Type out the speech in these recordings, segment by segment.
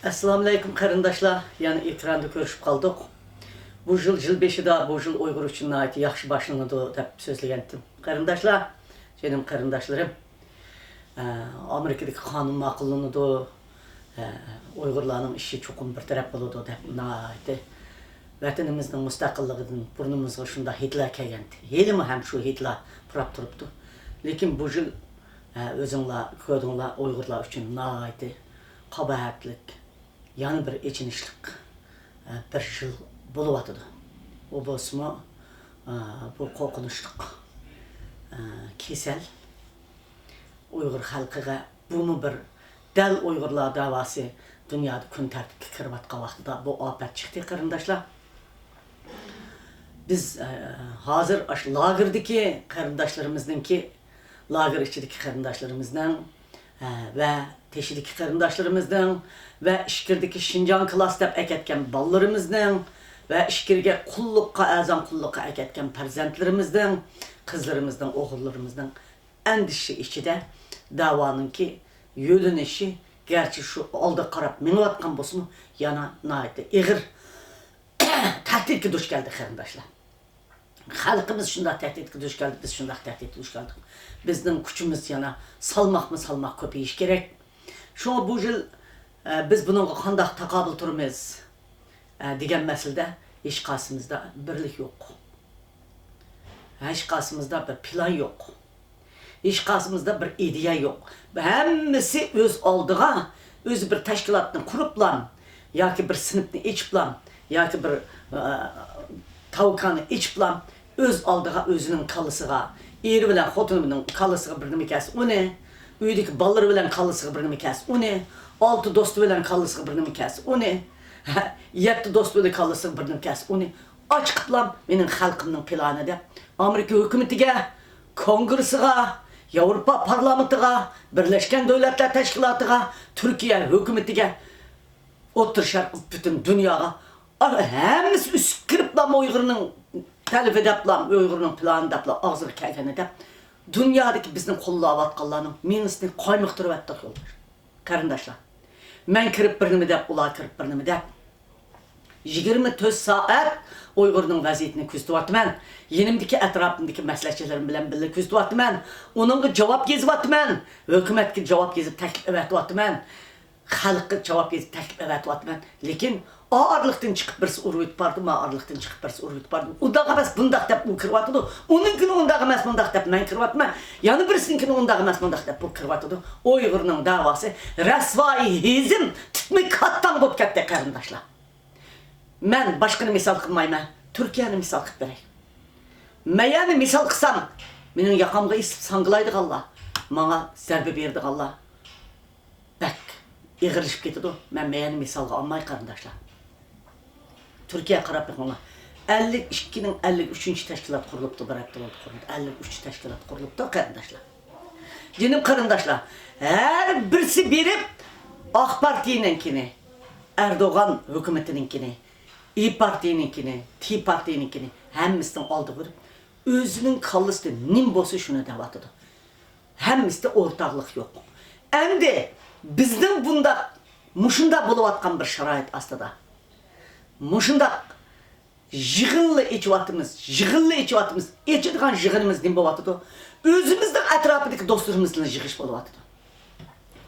Assalamu alaikum qarindaşlar. Yani ekranda görüşüp kaldık. Bu yıl 5'i bu yıl Uygur üçün ait yaxşı başlanıdı dep sözlegendim. Qarindaşlar, benim qarindaşlarım, Amerika'daki kanun makıllınıdı, Uygurların işi çokum bir taraf buludu dep naiti. Vatanımızın müstakillığının burnumuzga şunda Hitler kelgendi. Elimi hem şu Hitler pırap turuptu. Lekin bu yıl özünglar, ködünglar Uygurlar üçün naiti kabahatlik, yani bir içinişlik bir yıl buluvatıdı. O bosmu bu korkunçluk kesel Uygur halkıga bu mu bir del Uygurlar davası dünyada kun tertipki kırvatqa vaxtıda bu afet çıktı qarindaşlar. Biz hazır lagirdeki qarindaşlarımızdaki lager içideki qarindaşlarımızdan ve teşideki qarindaşlarımızdan ve işkirdeki Şinjan klas dep eketken ballarımızdan ve işkirge kullukka azam kullukka eketken perzentlerimizden, kızlarımızdan, oğullarımızdan endişi içide davanın ki yölünüşü gerçi şu aldı qarab minuatkan bosmu yana naite iğir tehditki duş geldi qarindaşlar. Halkımız şunda tehditki duş geldi, biz şunda tehditki duş geldik. Bizden küçümüz yana salmak köpeyiş gerek. Şuna bu yıl biz bunun qandaq taqabıl turmuz degan meselede hiç qasımızda birlik yok. Hiç qasımızda bir plan yok. Hiç qasımızda bir ideya yok. Hemmisi öz aldığa, öz bir teşkilatını kuruplan, yoki bir sınıfını içiplan, yoki bir tavukanı içiplan, öz aldığa özünün kalısıga, eri bilen xotununun kalısıga bir nima kes, o ne? Uydaki balları bilen kalısıga bir nima kes, o ne? 6 dostu bilen kalısıga bir nima kes, o ne? 7 dostu bilen kalısıga bir nima kes, o ne? Açıklam menin halkımның planı da Amerika hükümetiga, Kongresiga, Avrupa parlamentiga, Birleşken Devletler Teşkilatıga, Türkiye hükümetiga, O'rta Şarq bütün dünyaga hemmisi üst kiriplam Uygur'un telif edeplam, Uygur'un planı deplam, ağzıga kelgeni dep dünyadaki bizning qo'llayotganlarning menisini qoymıqtırıp etdik yoldaş. Qarindaşlar. Men kirip bir nima dep, ular kirip bir nima dep 24 saat Uygur'un vaziyetini küzdüvatman. Yenimdeki etrafımdaki meslekçilerim bilen birlikte küzdüvatman. Onunla cevap yezivatman. Hükümetki cevap yezip teklif evetvatman. Halkı cevap yezip teklif evetvatman. Lekin ağırlıktan çıkıp birisi uruyup bardı, ağırlıktan çıkıp birisi uruyup bardı. Ondağı emas bundaq dep u kirvatıdı. Onunkini ondağı emas bundaq dep men kirvatman. Yani birisinkini ondağı emas bundaq dep bu kirvatıdı. Uygur'un davası rasvai hizim tütmek kattan bop ketdi qarindaşlar. Men başkını misal kılmayman, Türkiye'ni misal kılıp berey. Meyani misal kılsam, menin yakamga isip sangılaydık Allah. Bana zerbe berdik Allah. Bek, iğirişip getidu. Men meyani misalga almay qarindaşlar. Türkiye qarab bakın 52'nin 53. teşkilat kuruluptu, bir hafta oldu kuruldu. 53 teşkilat kuruluptu qarindaşlar. Canım qarindaşlar, her birisi berip AK Parti'ninkini, Erdoğan hükümetininkini, İYİ Parti'ninkini, T Parti'ninkini hemmisini aldı verip özünün kallısı nimbosu şunu devatıdı. Hemmisinde ortaklık yok. Hem de bizden bunda muşunda buluvatkan bir şarayet aslında. Muşunda yığınlı içivatımız, içidiğen yığınımız nimbovatıdı. Özümüzden etrafındaki dostlarımızla yığış buluvatıdı.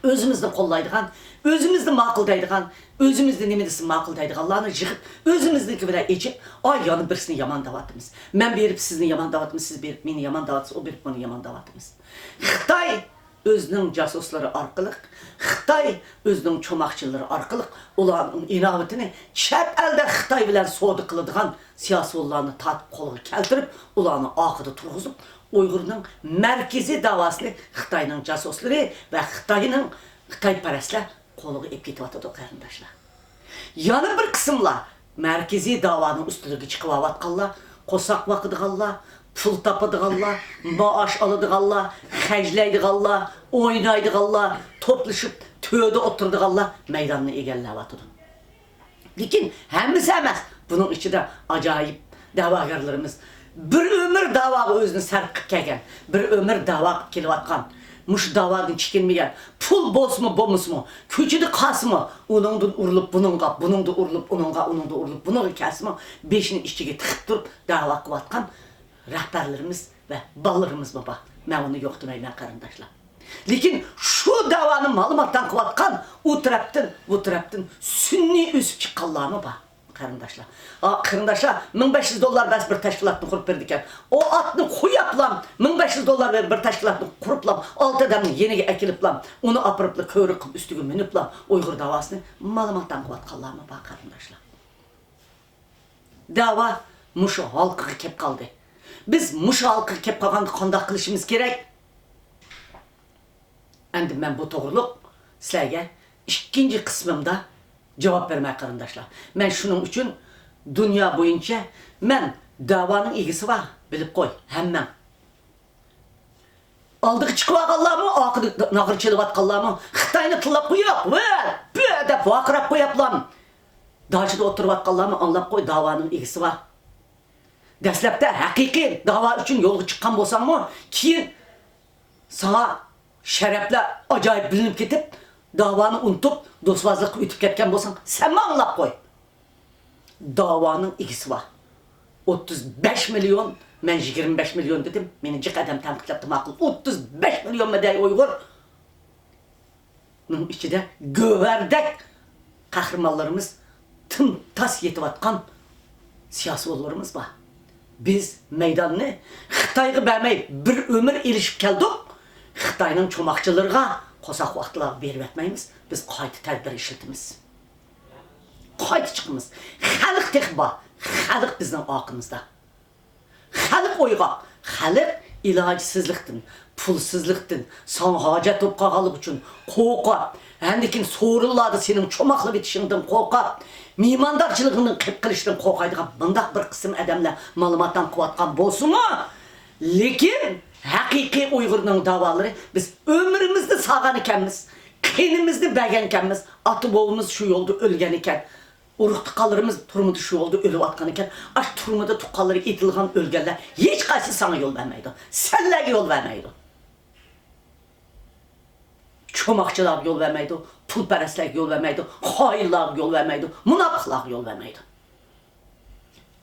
Özümüzden kollaydıgan, özümüzden makıldaydıgan, özümüzden nimedisi makıldaydıgan Allah'ını yığıp, özümüzdeki bile içip, ay yanı birisini yaman davatımız. Ben berip sizin yaman davatımız, siz berip meni yaman davatımız, o berip beni yaman davatımız. Xitay özünün casusları arkalık, Xitay özünün çomakçıları arkalık, ulanın inavetini çet elde Xitay bilen soğudu kılıdıgan siyasi olanı tatip kolu keltirip, ulanı akıda turguzup, Uygur'un merkezi davasını Xitay'ın casusları ve Xitay paraslar kolu ip getivatıdı qarindaşlar. Yanı bir kısımla merkezi davanın üstündeki çıkıvavatqanlar, qosak vakıdıqanlar, pul tapıdıqanlar, maaş alıdıqanlar, xərcləydiqanlar, oynaydıqanlar, topluşup töyde oturduqanlar meydanını egelləvatıdı. Lekin hemmisi emas. Bunun içinde acayip davagarlarımız bir ömür dava özünü sərqib kelgan, bir ömür dava kelivatqan, muş davadan çekinmeyen, pul bozmu bomusmu, köçüdü kasmı, onundan urulup bununla, bununla urulup onunla, onunla urulup bununla kesmi, beşinin işçiге tıkıp durup dava kıvatkan rəhbərlərimiz ve ballarımız baba. Ben onu yok demeyle karındaşlar. Lekin şu davanı malumattan kıvatkan o taraftan sünni üsüp çıkallarımı bak. Karındaşlar. Karındaşlar $1500 bəs bir təşkilatını kurup verdikken. O atını koyaplam $1500 ver bir təşkilatını kuruplam. 6 adamını yeniге ekiliplam. Onu apırıpla köyrü kıp üstüge miniplam. Uygur davasını malumattan kuvatkallarımı bak karındaşlar. Dava muşu halkı kep kaldı. Biz muşu halkı kep kalgandı qandaq kılışımız gerek. Endi ben bu doğruluk sizlerge ikinci kısmımda cevap vermeye karındaşlar. Ben şunun için dünya boyunca ben davanın ilgisi var bilip koy hemen. Aldık çıkıp ağallarımı, akıdı nağır çelip atkallarımı, Xitayını tılap koyup, böyle vakırap koyaplam. Dağcıda oturup atkallarımı anlap koy davanın ilgisi var. Dəsləbdə hakiki dava için yolu çıkan bolsan mı, keyin sana şərəflə acayip bilinip ketip, davanı unutup, dostvazlık ütüp ketken bolsan, sen mi anlap koy? Davanın ilgisi var. 35 milyon, ben 25 milyon dedim, meninci qədəm tənqid yaptım akıl. 35 milyon mədəyi Uygur. Bunun içinde gövərdək kahramanlarımız tım tas yetip atkan siyasi yollarımız var. Biz meydanını Xitayğı vermeyip bir ömür ilişip geldik. Xitayının çomakçılarına qosaq vaxtla verip etmeyimiz. Biz qaydı tədbir işletimiz. Qaydı çıkımız. Xalq tekba. Xalq bizden akımızda. Xalq oyğa. Xalq ilacısızlıqdın, pulsuzluqdın, san hacet topqa qalıp üçün qoqa. Hendikin sorulladı senin çomaklı bitişinden qoqa. Mimandarçılığının qilishdan qoqaydigan bundaq bir qism adamlar malumatdan qıvatqan bolsun mu? Lekin haqiqiy Uygurning davalari biz ömrümüzde sağan ekanmiz, qenimizni bergan ekanmiz, ata bobamiz shu yo'lda o'lgan ekan. Urug' tuqqanlarimiz turmida shu yo'lda o'lib atgan ekan. Ash turmida tuqqanlari etilgan o'lganlar hech qaysi sana yo'l bermaydi. Senlarga yo'l bermaydi. Çomakçılar yol vermeydi, pulperestler yol vermeydi, hainler yol vermeydi, münafıklar yol vermeydi.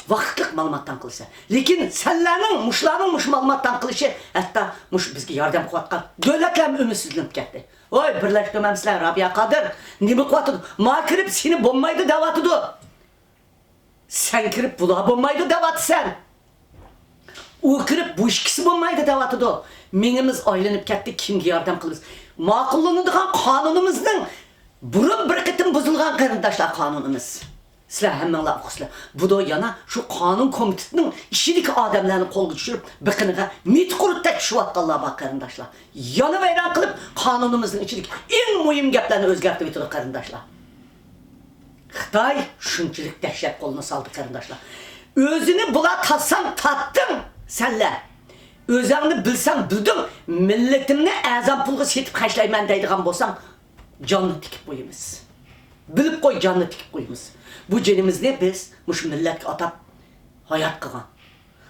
Vakitlik malumattan kılışı. Lekin senlerin, muşların muş malumattan kılışı, hatta muş bizge yardım kuvvatkan, devletler ümitsizlenip gitti. Oy birleştirmemişler Rabia Kadir, nemi kuvvatıdı, ma kirip seni bombaydı devatıdı. Sen kirip bula bombaydı devatı sen. O kirip bu işkisi bombaydı devatıdı. Menimiz aylanıp gitti, kimge yardım kılırız. Maqullanıdığan kanunumuzdan burun bir qitim buzulgan qarindaşlar kanunumuz. Sizler hemmeler okusuzlar. Bu da yana şu kanun komitetinin işilik adamlarını kolgu düşürüp bıkınıga mit kuruttak şu vatkallığa bak qarindaşlar. Yanı veyran kılıp kanunumuzun içilik en mühim gaplarını özgertip bitirdi qarindaşlar. Xitay şunçilik dehşet koluna saldı qarindaşlar. Özünü bula tatsan tattın senler. Özünü bilsen bildin, milletimni azam pulga setip qaşlayman deydigan bolsang, canını tikip koyumuz. Bilip koy canını tikip koyumuz. Bu canimizni biz muş milletga atap hayat qilgan.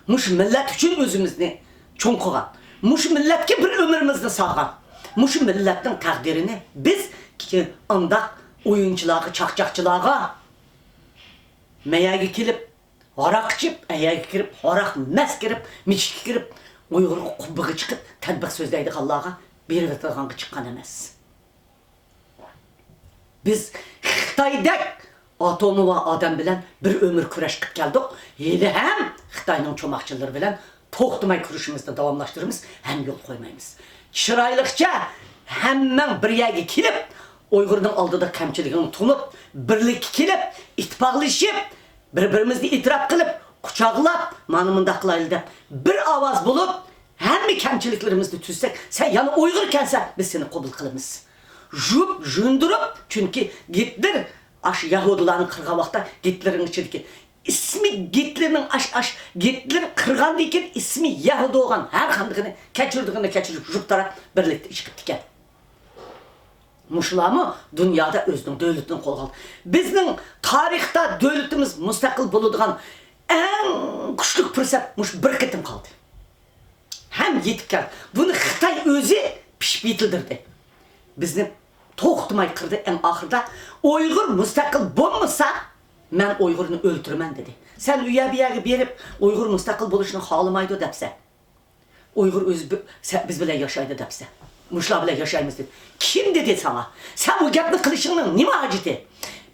Muş millet üçün özümüzni çoğ qilgan. Muş milletga bir ömrimizni sağgan. Muş milletning taqdirini biz andaq oyunchilarga, chaqchaqchilarga mayaga kelip, aroq ichib, ayaga kirib, aroq mas kirib, michga kirib, Uygur qubbiga chiqib, tadbiq so'zlaydiganlarga berib o'tirganga chiqqan emas. Biz Xitoydak atomi va odam bilan bir ömür kurash qilib keldik. Hali ham Xitoyning cho'maqchilari bilan to'xtamay kurashimizni davomlashtiramiz, ham yo'l qo'ymaymiz. Chiroyliqcha hamman bir yerga kelib, Uygurning oldida kamchiligini tunib, birlikka kelib, ittifoqlashib, bir-birimizni e'tirof qilib, quchoqlab, mana bunda qilaylik deb bir ovoz bo'lib, hamma kamchiliklarimizni tuzsak, sen yana Uyg'ur ekansan, biz seni qabul qilamiz. Jup, jundirib, chunki Hitler ash yahudilarni qirgan vaqtda Hitlerning ichidagi ismi Hitlerning Hitler qirgan ekan, ismi Yahudi bo'lgan, har qandigini kechirib jup taraf birlikda ish qilib ekan. Muşulamı dünyada özünün devletini qo'lga oldi. Bizning tarixda devletimiz mustaqil bo'ladigan en kuchli fursat mush bir qitim qoldi. Hem yetib keldi. Buni Xitoy o'zi pişip yetildirdi. Bizni to'xtamay qirdi. En ahırda Uyg'ur mustaqil bo'lmasa men Uyg'urni o'ltiraman dedi. Sen uya bir yerga berib Uyg'ur mustaqil bo'lishni xohlamaydi debsa. Uyg'ur biz bilan yashaydi debsa. Mushlar bilan yashaymiz dedi. Kim dedi sana? Sen bu gapni qilishingning nima hojati?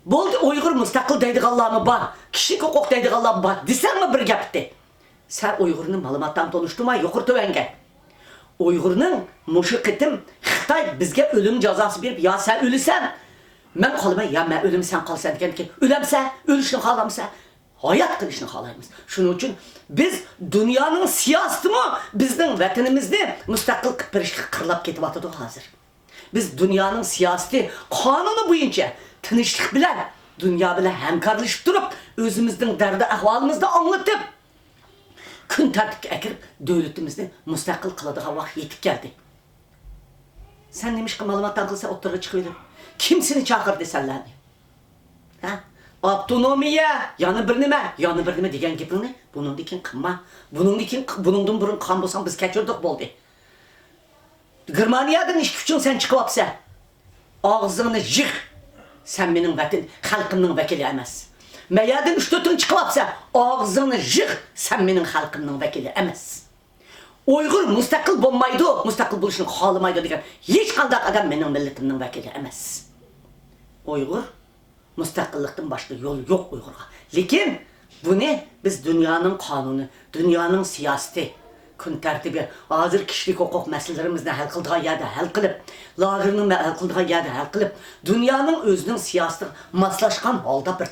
Bo'ldi Uyg'ur mustaqil deydiganlarmi bor, kishilik huquq deydiganlar bor. Desangmi bir gapni? Sen Uyg'urni ma'lumotdan tanishtirmay yuqori tövanga. Uyg'urning mushu qitim Xitoy bizga o'lim jazosi berib, "Ya sen o'lasan, men qolmay, ya men o'lim sen qolsan" deganki, "O'lamsa, o'lishni xohlamasa, hayot qilishni xohlaymiz." Shuning uchun biz dunyoning siyosatimi bizning vatanimizni mustaqil qilib berishga qirlab ketyapti hozir. Biz dunyoning siyosati qonuni bo'yicha tinchlik bilan dunyo bilan hamkorlashib turib, o'zimizning dardi ahvolimizni anglatib, kun tartibga akirib davlatimizni mustaqil qiladigan vaqt yetib keldi. Sen nima ma'lumotdan qilsa o'ttirga chiqib kim seni chaqirdi senlarni? Ha? Avtonomiya, yana bir nima degan gapingni buningdan keyin qilma. Buningdan burun qilgan bo'lsang biz kechirdik bo'ldi. Germaniyadan ish uchun sen chiqyapsan. Og'zingni yig'. Sen mening vatan, xalqimning vakili emas. Mayadan 3-4 chiqyapsa, og'zingni yig'. Sen mening xalqimning vakili emas. Uyg'ur mustaqil bo'lmaydi, mustaqil bo'lishni xohlamaydi degan hech qanday odam mening millatimning vakili emas. Uyg'ur mustaqillikdan boshqa yo'l yo'q Uyg'urga. Lekin buni biz dunyoning qonuni, dunyoning siyosati, kun tartibi, hozir kishilik huquq masalalarimizni hal qiladigan yerda hal qilib, lagerning hal qiladigan yerda hal qilib, dunyoning o'zining siyosatiga moslashgan holda bir